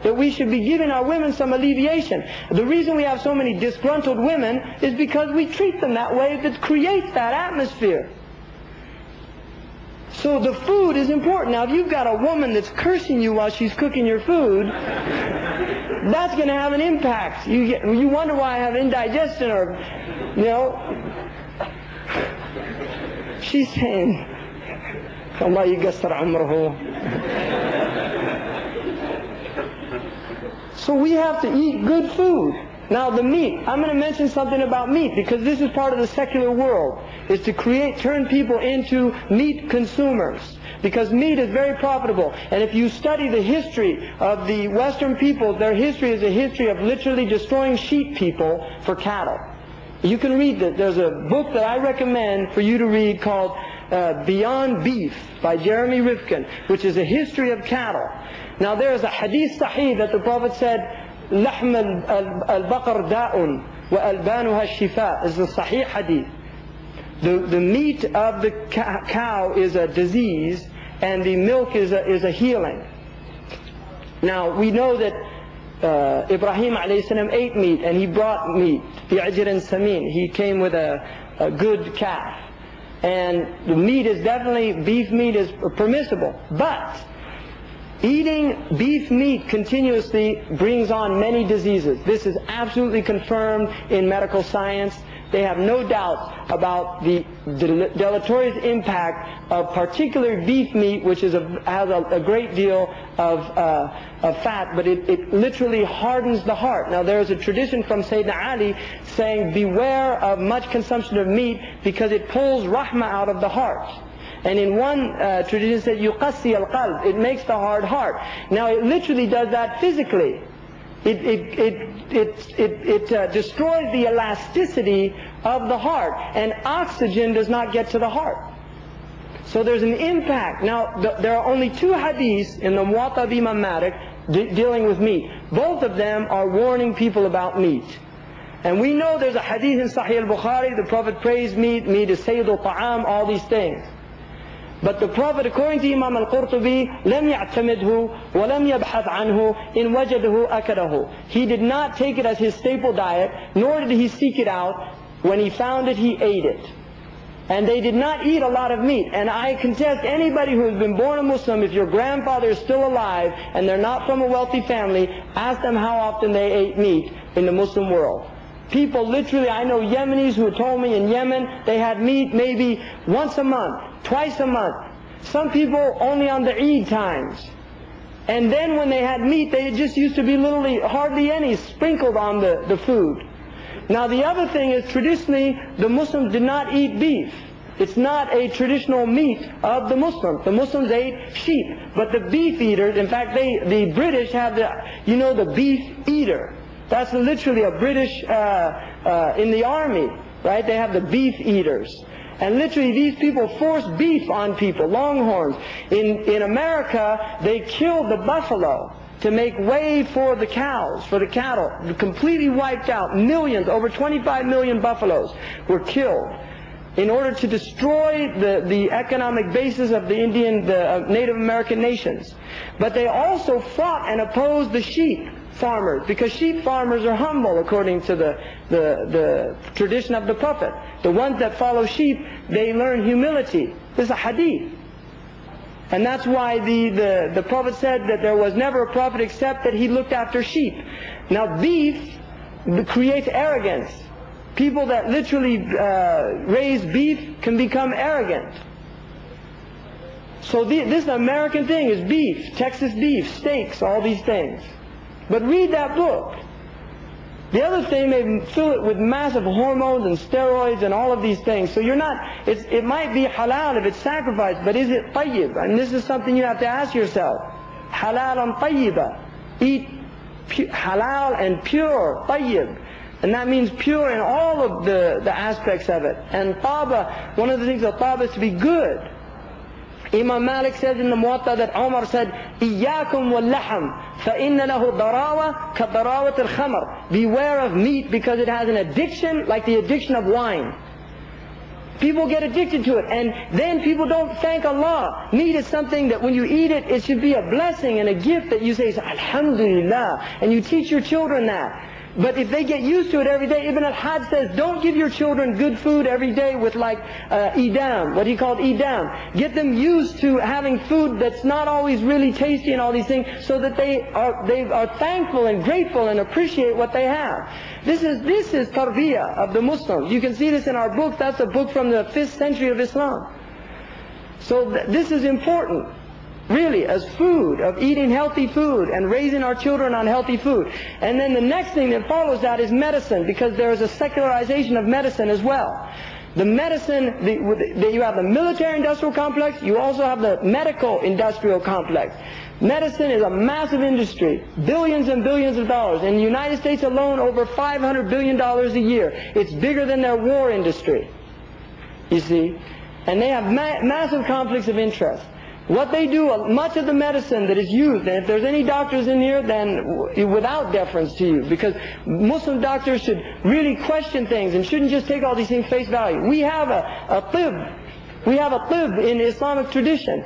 that we should be giving our women some alleviation. The reason we have so many disgruntled women is because we treat them that way, that creates that atmosphere. So the food is important. Now if you've got a woman that's cursing you while she's cooking your food, that's going to have an impact. You wonder why I have indigestion, or, you know, she's saying, Allah yugassar umruhu. So we have to eat good food. Now the meat, I'm going to mention something about meat, because this is part of the secular world, is to turn people into meat consumers. Because meat is very profitable. And if you study the history of the Western peoples, their history is a history of literally destroying sheep people for cattle. You can read that. There's a book that I recommend for you to read called Beyond Beef by Jeremy Rifkin, which is a history of cattle. Now there is a hadith sahih that the Prophet said, لحم البقر داء وألبانها الشفاء. This is a sahih hadith. The meat of the cow is a disease, and the milk is a healing. Now we know that Ibrahim alayhi salam ate meat, and he brought meat. بعجر سمين. He came with a good calf. And the meat is definitely, beef meat is permissible. But eating beef meat continuously brings on many diseases. This is absolutely confirmed in medical science. They have no doubt about the deleterious impact of particular beef meat, which has a great deal of fat, but it literally hardens the heart. Now there is a tradition from Sayyidina Ali saying, beware of much consumption of meat, because it pulls rahmah out of the heart. And in one tradition said, yuqassi al-qalb, it makes the heart hard. Now it literally does that physically. It destroys the elasticity of the heart, and oxygen does not get to the heart. So there's an impact. Now there are only two hadiths in the Muwatta of Imam Malik dealing with meat. Both of them are warning people about meat. And we know there's a hadith in Sahih al-Bukhari, the Prophet praised meat, meat is sayyidul ta'am, all these things. But the Prophet, according to Imam al-Qurtubi, لم يعتمده ولم يبحث عنه إن وجده أكله. He did not take it as his staple diet, nor did he seek it out. When he found it, he ate it. And they did not eat a lot of meat. And I contest anybody who has been born a Muslim, if your grandfather is still alive and they're not from a wealthy family, ask them how often they ate meat in the Muslim world. People literally, I know Yemenis who told me in Yemen they had meat maybe once a month, twice a month. Some people only on the Eid times. And then when they had meat, they just used to be literally hardly any sprinkled on the food. Now the other thing is, traditionally the Muslims did not eat beef. It's not a traditional meat of the Muslims. The Muslims ate sheep. But the beef eaters, in fact the British have the beef eater. That's literally a British in the army, right? They have the beef eaters. And literally these people force beef on people, longhorns. In America, they killed the buffalo to make way for the cows, for the cattle. Completely wiped out. Millions, over 25 million buffaloes were killed in order to destroy the economic basis of the Native American nations. But they also fought and opposed the sheep farmers, because sheep farmers are humble according to the tradition of the Prophet. The ones that follow sheep, they learn humility. This is a hadith. And that's why the Prophet said that there was never a prophet except that he looked after sheep. Now beef creates arrogance. People that literally raise beef can become arrogant. So this American thing is beef, Texas beef, steaks, all these things. But read that book. The other thing, they fill it with massive hormones and steroids and all of these things. So it might be halal if it's sacrificed, but is it tayyib? And this is something you have to ask yourself. Halal and tayyiba. Eat halal and pure, tayyib. And that means pure in all of the aspects of it. And taba, one of the things of taba is to be good. Imam Malik says in the Muwatta that Umar said, إِيَّاكُمْ وَاللَّحَمْ فَإِنَّ لَهُ ضَرَاوَةً كَضَرَاوَةِ الْخَمْرِ. Beware of meat because it has an addiction like the addiction of wine. People get addicted to it, and then people don't thank Allah. Meat is something that when you eat it, it should be a blessing and a gift that you say, Alhamdulillah, and you teach your children that. But if they get used to it every day, Ibn al-Hajj says, don't give your children good food every day with like idam, what he called idam. Get them used to having food that's not always really tasty and all these things, so that they are thankful and grateful and appreciate what they have. This is tarbiyah of the Muslims. You can see this in our book. That's a book from the 5th century of Islam. So this is important. Really, as food, of eating healthy food and raising our children on healthy food. And then the next thing that follows that is medicine, because there is a secularization of medicine as well. The medicine, you have the military-industrial complex, you also have the medical-industrial complex. Medicine is a massive industry, billions and billions of dollars. In the United States alone, over $500 billion a year. It's bigger than their war industry, you see. And they have massive conflicts of interest. What they do, much of the medicine that is used, and if there's any doctors in here, then without deference to you, because Muslim doctors should really question things and shouldn't just take all these things face value. We have a tib in Islamic tradition,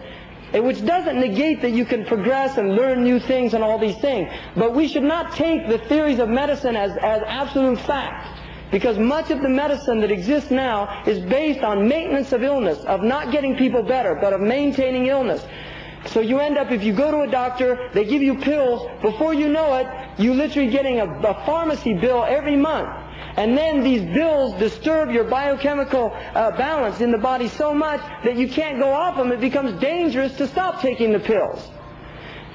which doesn't negate that you can progress and learn new things and all these things. But we should not take the theories of medicine as absolute fact. Because much of the medicine that exists now is based on maintenance of illness, of not getting people better, but of maintaining illness. So you end up, if you go to a doctor, they give you pills, before you know it, you're literally getting a pharmacy bill every month. And then these bills disturb your biochemical balance in the body so much that you can't go off them. It becomes dangerous to stop taking the pills.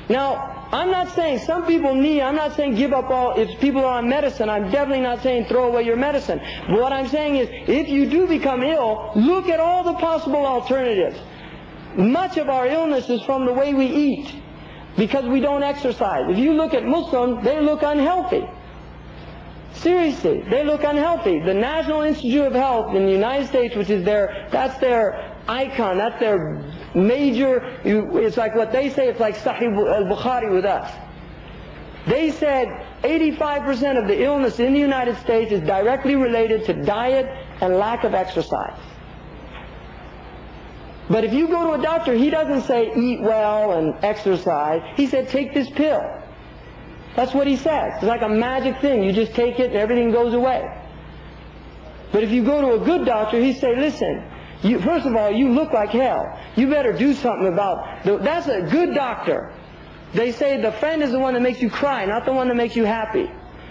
Now, I'm not saying I'm not saying give up all, if people are on medicine, I'm definitely not saying throw away your medicine. But what I'm saying is, if you do become ill, look at all the possible alternatives. Much of our illness is from the way we eat, because we don't exercise. If you look at Muslims, they look unhealthy. Seriously, they look unhealthy. The National Institute of Health in the United States, which is that's their icon, that's their major, it's like what they say, it's like Sahih al-Bukhari with us. They said 85% of the illness in the United States is directly related to diet and lack of exercise. But if you go to a doctor, he doesn't say eat well and exercise. He said take this pill. That's what he says. It's like a magic thing. You just take it and everything goes away. But if you go to a good doctor, he say, listen, first of all, you look like hell. You better do something about it. That's a good doctor. They say the friend is the one that makes you cry, not the one that makes you happy.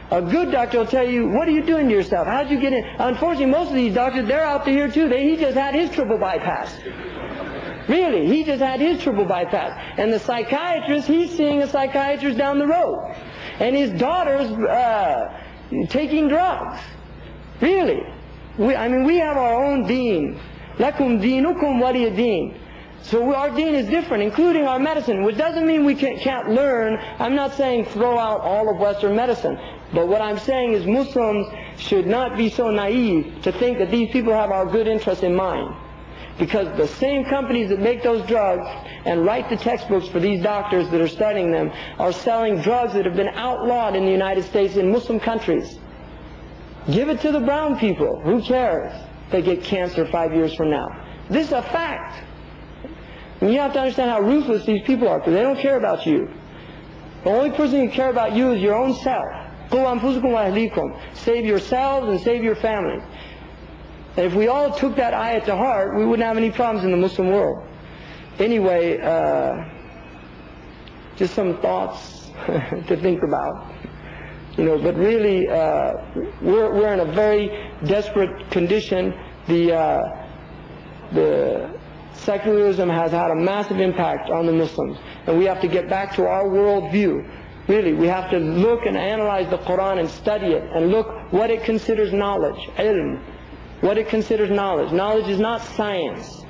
A good doctor will tell you, what are you doing to yourself? How'd you get in? Unfortunately, most of these doctors, they're out here too. He just had his triple bypass. Really, he just had his triple bypass. And the psychiatrist, he's seeing a psychiatrist down the road. And his daughter's taking drugs. Really. We have our own deen. Lakum deenukum waliya deen. So our deen is different, including our medicine, which doesn't mean we can't learn. I'm not saying throw out all of Western medicine. But what I'm saying is Muslims should not be so naive to think that these people have our good interests in mind. Because the same companies that make those drugs and write the textbooks for these doctors that are studying them are selling drugs that have been outlawed in the United States in Muslim countries. Give it to the brown people. Who cares? They get cancer 5 years from now. This is a fact. And you have to understand how ruthless these people are, because they don't care about you. The only person who care about you is your own self. Save yourselves and save your families. And if we all took that ayah to heart, we wouldn't have any problems in the Muslim world. Anyway, just some thoughts to think about. But really, we're in a very desperate condition. The secularism has had a massive impact on the Muslims, and we have to get back to our world view. Really, we have to look and analyze the Quran and study it, and look what it considers knowledge, ilm. What it considers knowledge. Knowledge is not science.